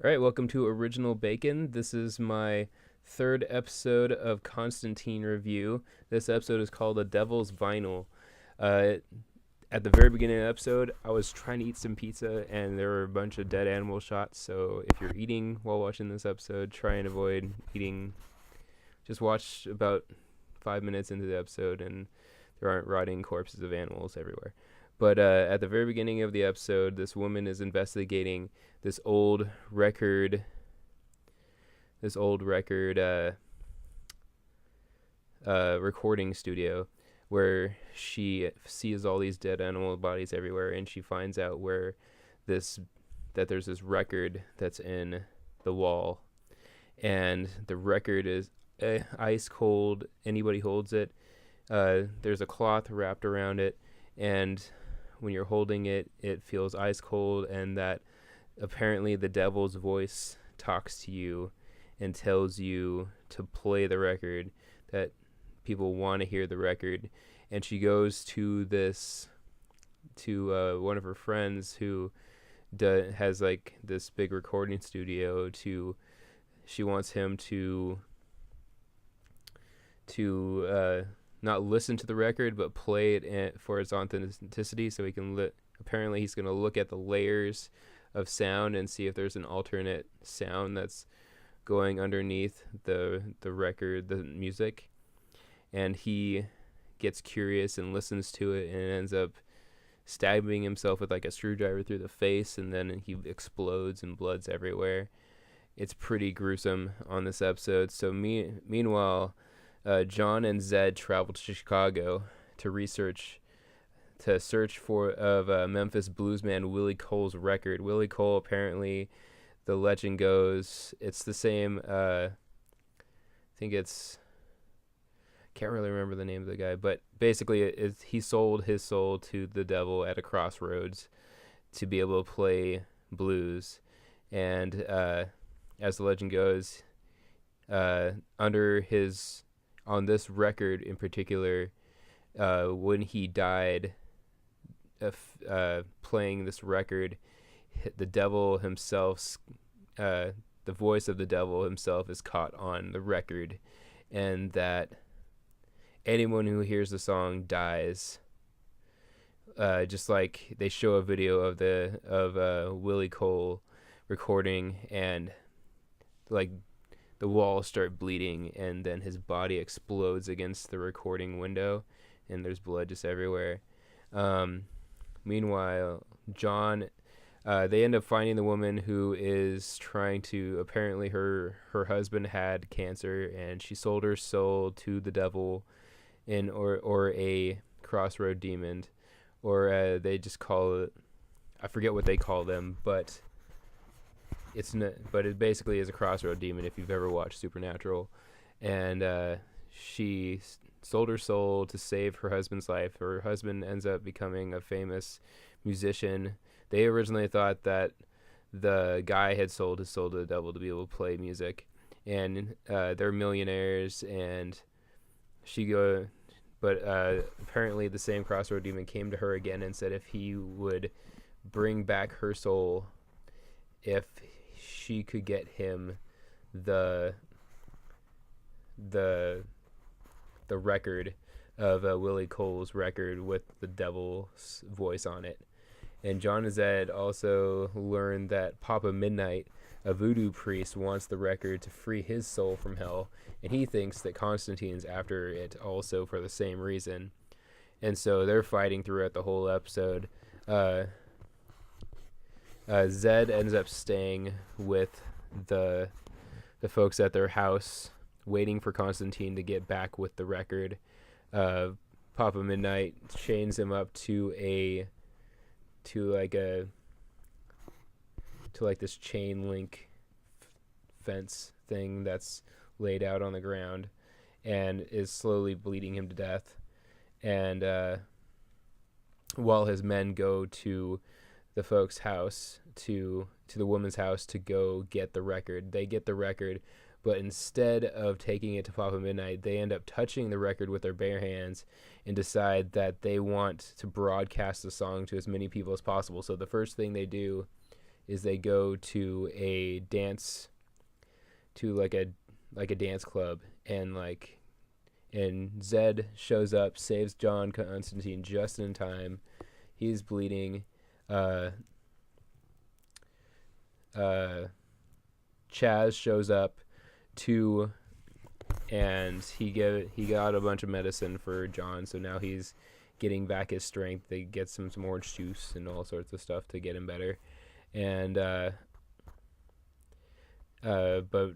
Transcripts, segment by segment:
All right, welcome to Original Bacon. This is my third episode of Constantine review. This episode is called "The Devil's Vinyl." Uh, at the very beginning of the episode, I was trying to eat some pizza, and there were a bunch of dead animal shots. So if you're eating while watching this episode, try and avoid eating. Just watch about 5 minutes into the episode, and there aren't rotting corpses of animals everywhere. But at the very beginning of the episode, this woman is investigating this old record, recording studio, where she sees all these dead animal bodies everywhere, and she finds out that there's this record that's in the wall, and the record is ice cold. Anybody holds it. There's a cloth wrapped around it, and when you're holding it, it feels ice cold, and that apparently the devil's voice talks to you and tells you to play the record, that people want to hear the record. And she goes to one of her friends who has like this big recording studio. She wants him to not listen to the record, but play it for its authenticity, so he can apparently he's going to look at the layers of sound and see if there's an alternate sound that's going underneath the record, the music. And he gets curious and listens to it, and ends up stabbing himself with like a screwdriver through the face, and then he explodes and blood's everywhere. It's pretty gruesome on this episode. So meanwhile, John and Zed travel to Chicago to search for Memphis bluesman Willie Cole's record. Willie Cole, apparently, the legend goes, it's the same. I think can't really remember the name of the guy, but basically, he sold his soul to the devil at a crossroads to be able to play blues, and as the legend goes, on this record in particular, when he died, playing this record, the devil himself, the voice of the devil himself is caught on the record, and that anyone who hears the song dies. Just like they show a video of Willie Cole recording, and like the walls start bleeding, and then his body explodes against the recording window, and there's blood just everywhere. Meanwhile, John, they end up finding the woman who is trying to, apparently her husband had cancer, and she sold her soul to the devil, or a crossroad demon, or they just call it, I forget what they call them, but it basically is a crossroad demon if you've ever watched Supernatural. And she sold her soul to save her husband's life. Her husband ends up becoming a famous musician. They originally thought that the guy had sold his soul to the devil to be able to play music, and they're millionaires. And but apparently the same crossroad demon came to her again and said if he would bring back her soul, if she could get him the record of Willie Cole's record with the devil's voice on it. And John and Zed also learned that Papa Midnight, a voodoo priest, wants the record to free his soul from hell, and he thinks that Constantine's after it also for the same reason. And so they're fighting throughout the whole episode. Zed ends up staying with the folks at their house, waiting for Constantine to get back with the record. Papa Midnight chains him up to this chain link fence thing that's laid out on the ground, and is slowly bleeding him to death. And while his men go to the folks' house, to the woman's house, to go get the record, they get the record, but instead of taking it to Papa Midnight, they end up touching the record with their bare hands and decide that they want to broadcast the song to as many people as possible. So the first thing they do is they go to a dance, to like a dance club, and Zed shows up, saves John Constantine just in time. He's bleeding. Uh, Chaz shows up too, and he got a bunch of medicine for John, so now he's getting back his strength. They get some orange juice and all sorts of stuff to get him better, and but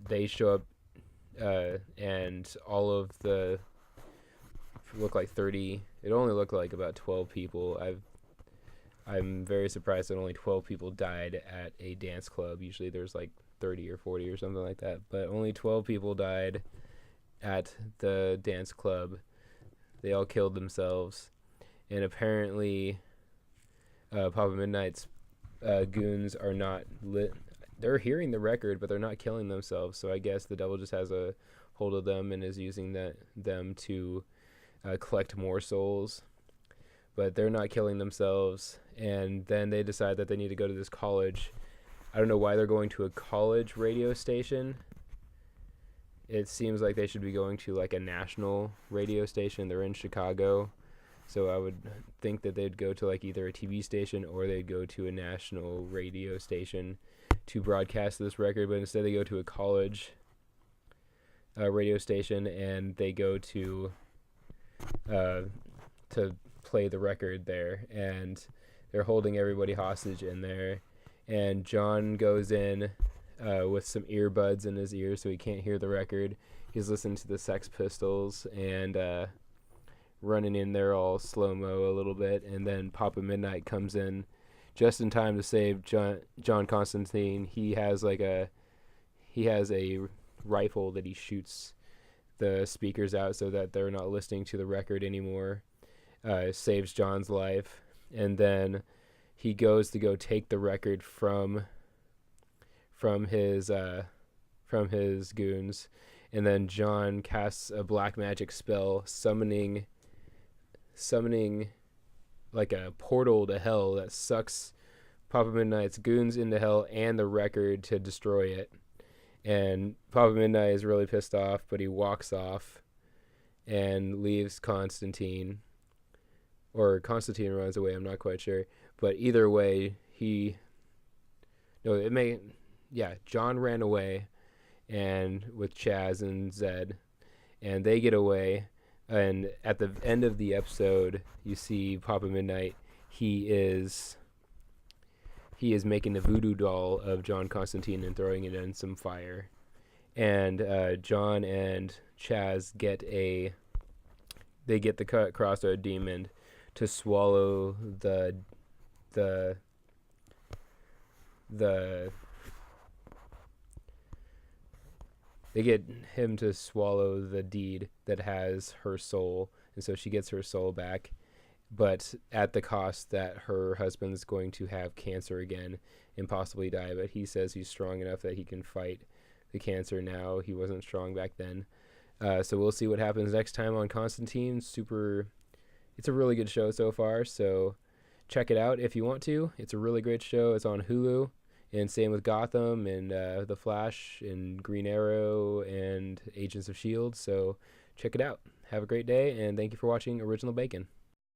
they show up, and all of the look like 30. It only looked like about 12 people. I'm very surprised that only 12 people died at a dance club. Usually there's like 30 or 40 or something like that, but only 12 people died at the dance club. They all killed themselves, and apparently Papa Midnight's goons are not lit. They're hearing the record, but they're not killing themselves, so I guess the devil just has a hold of them and is using them to collect more souls. But they're not killing themselves, and then they decide that they need to go to this college. I don't know why they're going to a college radio station. It seems like they should be going to like a national radio station. They're in Chicago, so I would think that they'd go to like either a TV station or they'd go to a national radio station to broadcast this record, but instead they go to a college radio station, and they go to play the record there, and they're holding everybody hostage in there, and John goes in with some earbuds in his ears so he can't hear the record. He's listening to the Sex Pistols and running in there all slow-mo a little bit, and then Papa Midnight comes in just in time to save John Constantine. He has a rifle that he shoots the speakers out so that they're not listening to the record anymore. Saves John's life, and then he goes to go take the record from his goons, and then John casts a black magic spell, summoning like a portal to hell that sucks Papa Midnight's goons into hell and the record to destroy it. And Papa Midnight is really pissed off, but he walks off and leaves Constantine. Or Constantine runs away, I'm not quite sure. But either way, John ran away, and with Chaz and Zed, and they get away. And at the end of the episode, you see Papa Midnight. He is making a voodoo doll of John Constantine and throwing it in some fire. And John and Chaz get the crossroad demon to swallow the they get him to swallow the deed that has her soul, and so she gets her soul back, but at the cost that her husband's going to have cancer again and possibly die. But he says he's strong enough that he can fight the cancer now. He wasn't strong back then. So we'll see what happens next time on Constantine. It's a really good show so far, so check it out if you want to. It's a really great show. It's on Hulu, and same with Gotham and The Flash and Green Arrow and Agents of S.H.I.E.L.D. So check it out. Have a great day, and thank you for watching Original Bacon.